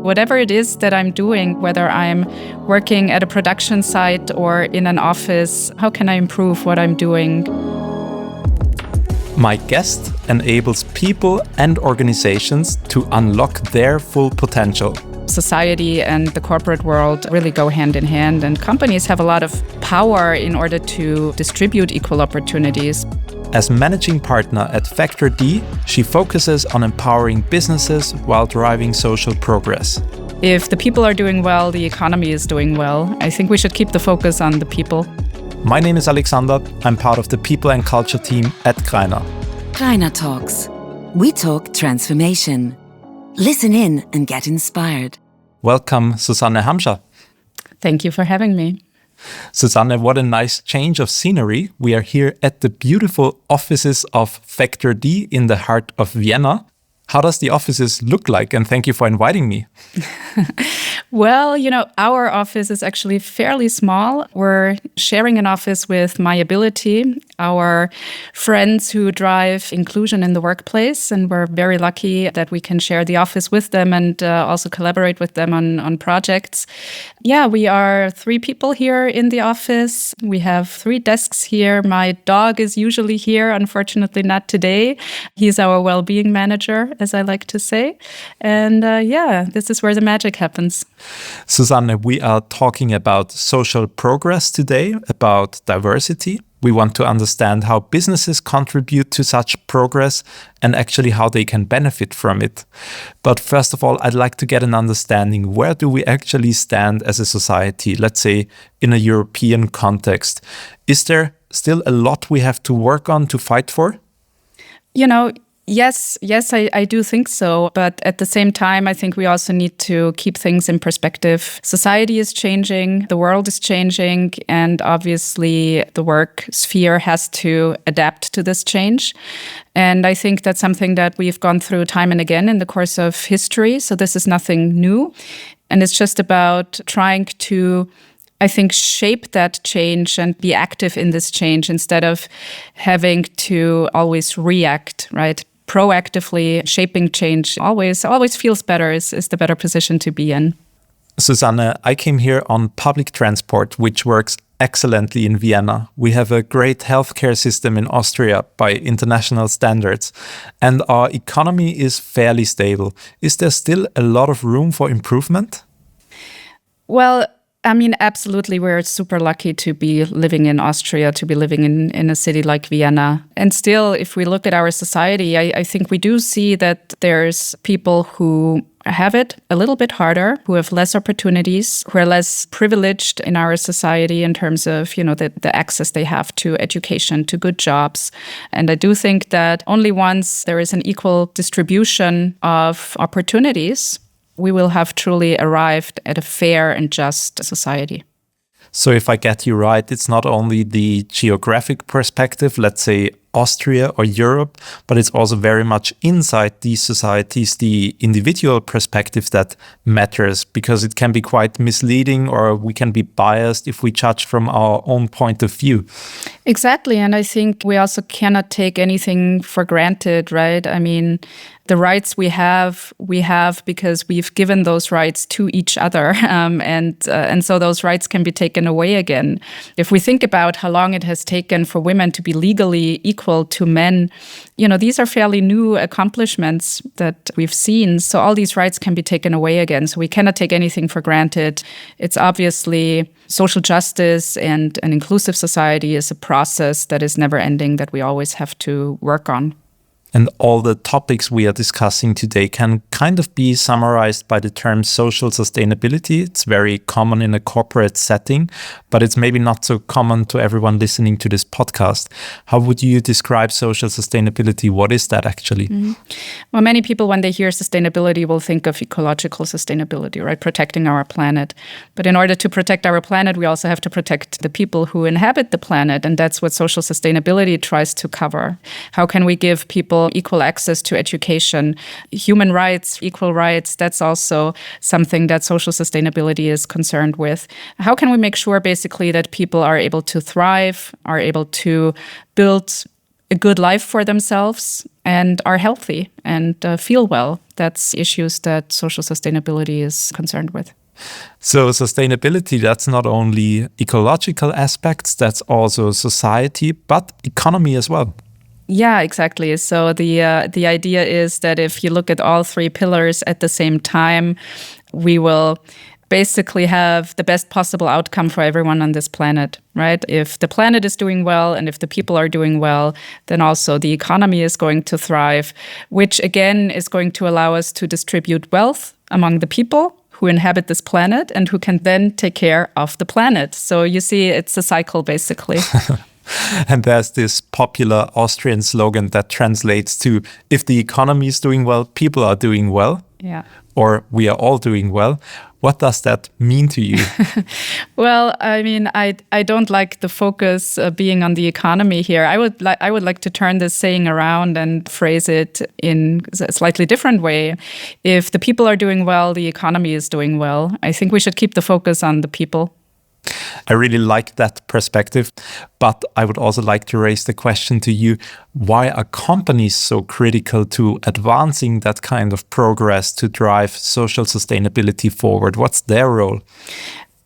Whatever it is that I'm doing, whether I'm working at a production site or in an office, how can I improve what I'm doing? My guest enables people and organizations to unlock their full potential. Society and the corporate world really go hand in hand, and companies have a lot of power in order to distribute equal opportunities. As managing partner at Factor D, she focuses on empowering businesses while driving social progress. If the people are doing well, the economy is doing well. I think we should keep the focus on the people. My name is Alexander. I'm part of the People and Culture team at Greiner. Greiner Talks. We talk transformation. Listen in and get inspired. Welcome, Susanne Hamscha. Thank you for having me. Susanne, what a nice change of scenery. We are here at the beautiful offices of Factor D in the heart of Vienna. How does the offices look like? And thank you for inviting me. Well, our office is actually fairly small. We're sharing an office with myAbility, our friends who drive inclusion in the workplace. And we're very lucky that we can share the office with them and also collaborate with them on projects. Yeah, we are 3 people here in the office. We have 3 desks here. My dog is usually here, unfortunately not today. He's our well-being manager, as I like to say. And this is where the magic happens. Susanne, we are talking about social progress today, about diversity. We want to understand how businesses contribute to such progress and actually how they can benefit from it. But first of all, I'd like to get an understanding. Where do we actually stand as a society, let's say in a European context? Is there still a lot we have to work on to fight for? Yes, I do think so. But at the same time, I think we also need to keep things in perspective. Society is changing, the world is changing, and obviously the work sphere has to adapt to this change. And I think that's something that we've gone through time and again in the course of history. So this is nothing new. And it's just about trying to shape that change and be active in this change instead of having to always react, right? Proactively shaping change always feels better, is the better position to be in. Susanne, I came here on public transport, which works excellently in Vienna. We have a great healthcare system in Austria by international standards, and our economy is fairly stable. Is there still a lot of room for improvement? Well, absolutely. We're super lucky to be living in Austria, to be living in a city like Vienna. And still, if we look at our society, I think we do see that there's people who have it a little bit harder, who have less opportunities, who are less privileged in our society in terms of, the access they have to education, to good jobs. And I do think that only once there is an equal distribution of opportunities, we will have truly arrived at a fair and just society. So if I get you right, it's not only the geographic perspective, let's say Austria or Europe, but it's also very much inside these societies, the individual perspective that matters, because it can be quite misleading or we can be biased if we judge from our own point of view. Exactly. And I think we also cannot take anything for granted, right? The rights we have because we've given those rights to each other. And so those rights can be taken away again. If we think about how long it has taken for women to be legally equal to men, these are fairly new accomplishments that we've seen. So all these rights can be taken away again. So we cannot take anything for granted. It's obviously social justice and an inclusive society is a process that is never ending, that we always have to work on. And all the topics we are discussing today can kind of be summarized by the term social sustainability. It's very common in a corporate setting, but it's maybe not so common to everyone listening to this podcast. How would you describe social sustainability? What is that actually? Mm-hmm. Well, many people, when they hear sustainability, will think of ecological sustainability, right? Protecting our planet. But in order to protect our planet, we also have to protect the people who inhabit the planet. And that's what social sustainability tries to cover. How can we give people equal access to education, human rights, equal rights? That's also something that social sustainability is concerned with. How can we make sure basically that people are able to thrive, are able to build a good life for themselves and are healthy and feel well. That's issues that social sustainability is concerned with. So sustainability, that's not only ecological aspects, that's also society, but economy as well. Yeah, exactly. So the idea is that if you look at all three pillars at the same time, we will basically have the best possible outcome for everyone on this planet, right? If the planet is doing well and if the people are doing well, then also the economy is going to thrive, which again is going to allow us to distribute wealth among the people who inhabit this planet and who can then take care of the planet. So you see, it's a cycle basically. And there's this popular Austrian slogan that translates to, if the economy is doing well, people are doing well. Yeah. Or we are all doing well. What does that mean to you? Well, I mean, I don't like the focus being on the economy here. I would like to turn this saying around and phrase it in a slightly different way. If the people are doing well, the economy is doing well. I think we should keep the focus on the people. I really like that perspective, but I would also like to raise the question to you, why are companies so critical to advancing that kind of progress to drive social sustainability forward? What's their role?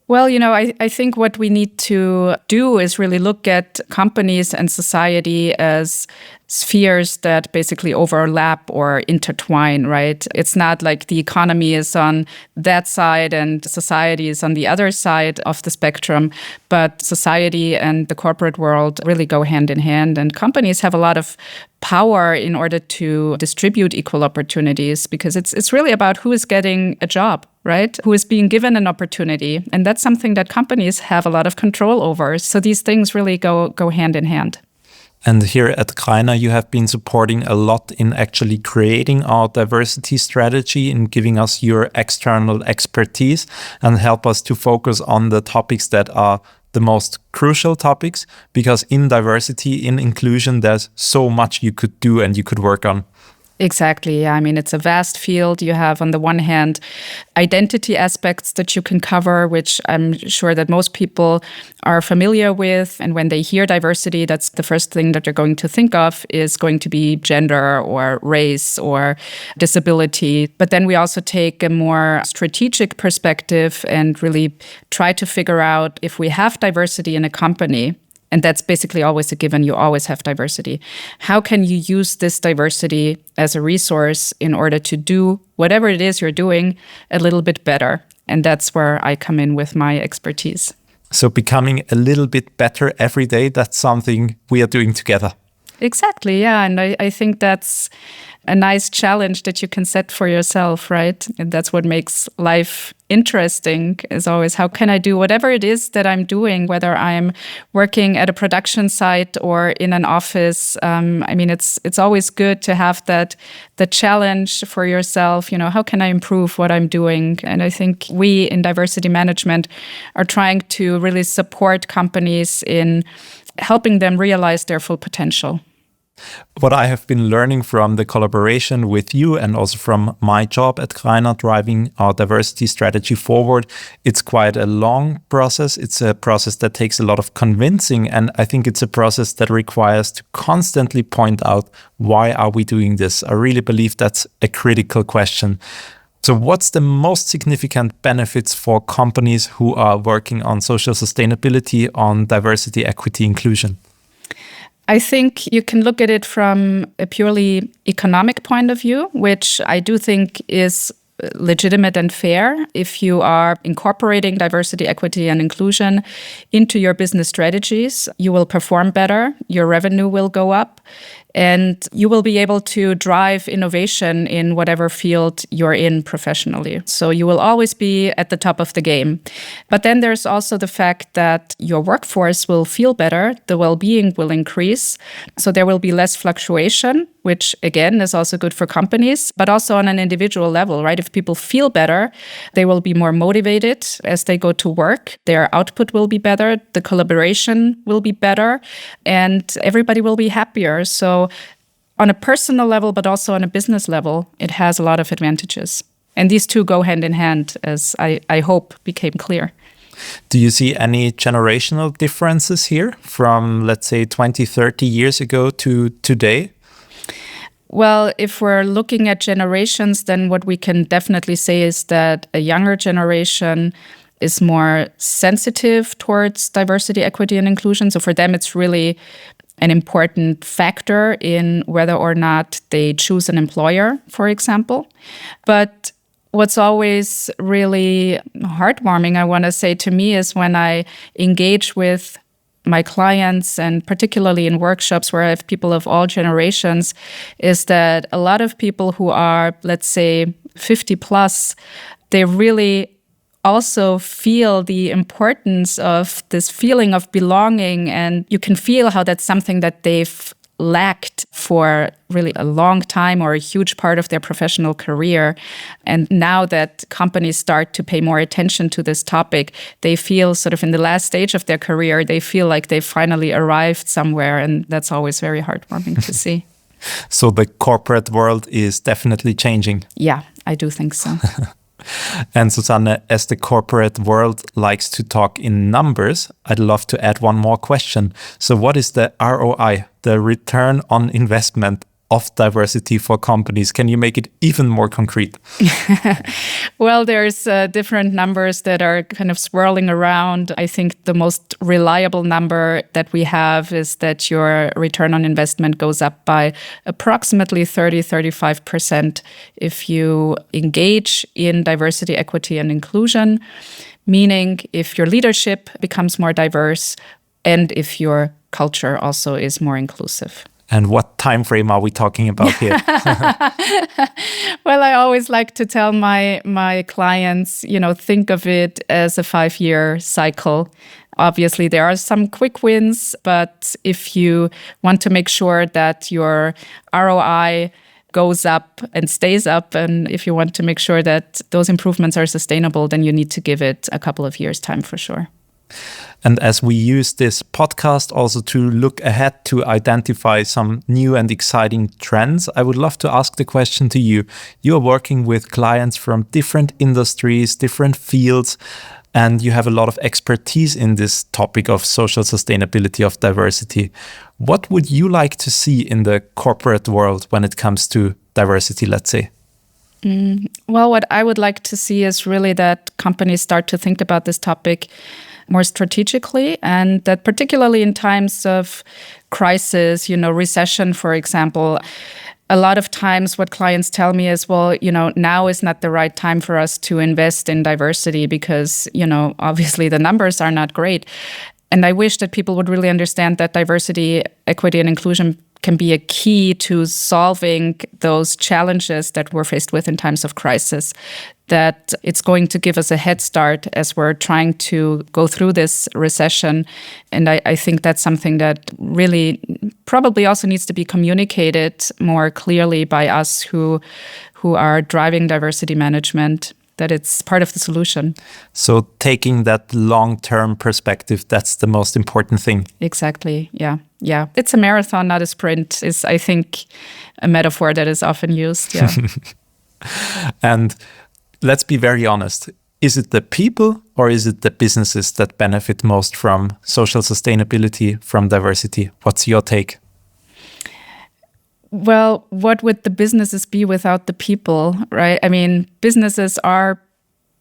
Well, I think what we need to do is really look at companies and society as spheres that basically overlap or intertwine, right? It's not like the economy is on that side and society is on the other side of the spectrum, but society and the corporate world really go hand in hand. And companies have a lot of power in order to distribute equal opportunities, because it's really about who is getting a job, right? Who is being given an opportunity. And that's something that companies have a lot of control over. So these things really go hand in hand. And here at Greiner, you have been supporting a lot in actually creating our diversity strategy and giving us your external expertise and help us to focus on the topics that are the most crucial topics, because in diversity, in inclusion, there's so much you could do and you could work on. Exactly. Yeah. I mean, it's a vast field. You have, on the one hand, identity aspects that you can cover, which I'm sure that most people are familiar with. And when they hear diversity, that's the first thing that they're going to think of is going to be gender or race or disability. But then we also take a more strategic perspective and really try to figure out, if we have diversity in a company, and that's basically always a given. You always have diversity. How can you use this diversity as a resource in order to do whatever it is you're doing a little bit better? And that's where I come in with my expertise. So becoming a little bit better every day, that's something we are doing together. Exactly, yeah. And I think that's a nice challenge that you can set for yourself, right? And that's what makes life interesting, is always, how can I do whatever it is that I'm doing, whether I'm working at a production site or in an office. I mean, it's always good to have the challenge for yourself. How can I improve what I'm doing? And I think we in diversity management are trying to really support companies in helping them realize their full potential. What I have been learning from the collaboration with you and also from my job at Greiner, driving our diversity strategy forward, it's quite a long process. It's a process that takes a lot of convincing, and I think it's a process that requires to constantly point out, why are we doing this? I really believe that's a critical question. So what's the most significant benefits for companies who are working on social sustainability, on diversity, equity, inclusion? I think you can look at it from a purely economic point of view, which I do think is legitimate and fair. If you are incorporating diversity, equity, and inclusion into your business strategies, you will perform better, your revenue will go up, and you will be able to drive innovation in whatever field you're in professionally. So you will always be at the top of the game. But then there's also the fact that your workforce will feel better, the well-being will increase, so there will be less fluctuation, which again is also good for companies, but also on an individual level, right? If people feel better, they will be more motivated as they go to work, their output will be better, the collaboration will be better, and everybody will be happier. So on a personal level, but also on a business level, it has a lot of advantages. And these two go hand in hand, as I hope became clear. Do you see any generational differences here from, let's say, 20, 30 years ago to today? Well, if we're looking at generations, then what we can definitely say is that a younger generation is more sensitive towards diversity, equity, and inclusion. So for them, it's really an important factor in whether or not they choose an employer, for example. But what's always really heartwarming, I want to say, to me is when I engage with my clients, and particularly in workshops where I have people of all generations, is that a lot of people who are, let's say, 50 plus, they really also feel the importance of this feeling of belonging. And you can feel how that's something that they've lacked for really a long time or a huge part of their professional career. And now that companies start to pay more attention to this topic, they feel sort of in the last stage of their career, they feel like they've finally arrived somewhere. And that's always very heartwarming to see. So the corporate world is definitely changing. Yeah, I do think so. And Susanne, as the corporate world likes to talk in numbers, I'd love to add one more question. So what is the ROI, the return on investment of diversity for companies? Can you make it even more concrete? Well, there's different numbers that are kind of swirling around. I think the most reliable number that we have is that your return on investment goes up by approximately 30-35% if you engage in diversity, equity, and inclusion, meaning if your leadership becomes more diverse and if your culture also is more inclusive. And what time frame are we talking about here? Well, I always like to tell my clients, think of it as a 5-year cycle. Obviously, there are some quick wins, but if you want to make sure that your ROI goes up and stays up, and if you want to make sure that those improvements are sustainable, then you need to give it a couple of years' time for sure. And as we use this podcast also to look ahead to identify some new and exciting trends, I would love to ask the question to you. You are working with clients from different industries, different fields, and you have a lot of expertise in this topic of social sustainability, of diversity. What would you like to see in the corporate world when it comes to diversity, let's say? Well, what I would like to see is really that companies start to think about this topic more strategically, and that particularly in times of crisis, recession, for example, a lot of times what clients tell me is, well, now is not the right time for us to invest in diversity because, obviously the numbers are not great. And I wish that people would really understand that diversity, equity, and inclusion can be a key to solving those challenges that we're faced with in times of crisis, that it's going to give us a head start as we're trying to go through this recession. And I think that's something that really probably also needs to be communicated more clearly by us who are driving diversity management, that it's part of the solution. So taking that long-term perspective, that's the most important thing. Exactly. Yeah. It's a marathon, not a sprint, is, I think, a metaphor that is often used. Yeah. And let's be very honest. Is it the people or is it the businesses that benefit most from social sustainability, from diversity? What's your take? Well, what would the businesses be without the people, right? I mean, businesses are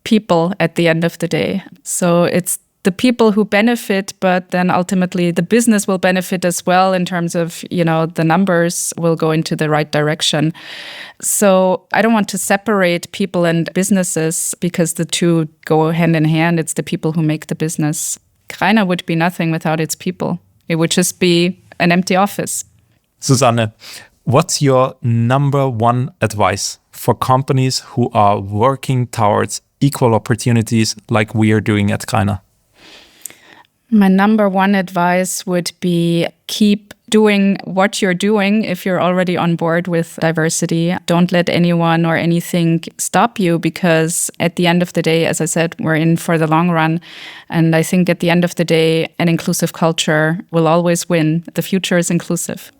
people at the end of the day. So it's the people who benefit, but then ultimately the business will benefit as well in terms of, the numbers will go into the right direction. So I don't want to separate people and businesses because the two go hand in hand. It's the people who make the business. Greiner would be nothing without its people. It would just be an empty office. Susanne, what's your number one advice for companies who are working towards equal opportunities like we are doing at Greiner? My number one advice would be keep doing what you're doing if you're already on board with diversity. Don't let anyone or anything stop you because at the end of the day, as I said, we're in for the long run. And I think at the end of the day, an inclusive culture will always win. The future is inclusive.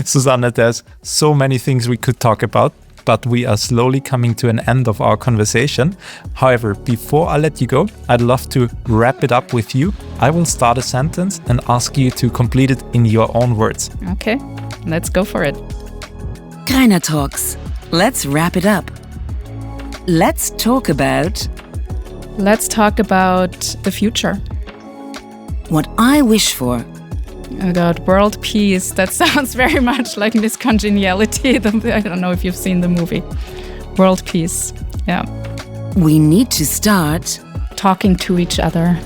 Susanne, there's so many things we could talk about, but we are slowly coming to an end of our conversation. However, before I let you go, I'd love to wrap it up with you. I will start a sentence and ask you to complete it in your own words. Okay, let's go for it. Greiner Talks. Let's wrap it up. Let's talk about the future. what I wish for. About world peace. That sounds very much like Miss Congeniality. I don't know if you've seen the movie. World peace. Yeah. We need to start Talking to each other.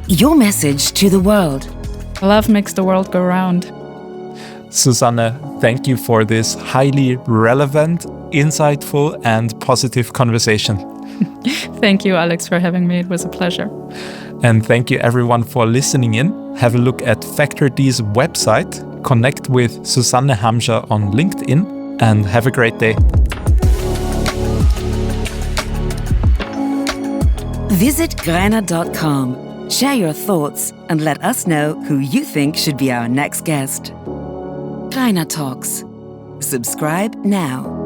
your message to the world. Love makes the world go round. Susanne, thank you for this highly relevant, insightful, and positive conversation. Thank you, Alex, for having me. It was a pleasure. And thank you everyone for listening in. Have a look at Factor D's website, connect with Susanne Hamscha on LinkedIn, and have a great day. Visit greiner.com. Share your thoughts and let us know who you think should be our next guest. Greiner Talks. Subscribe now.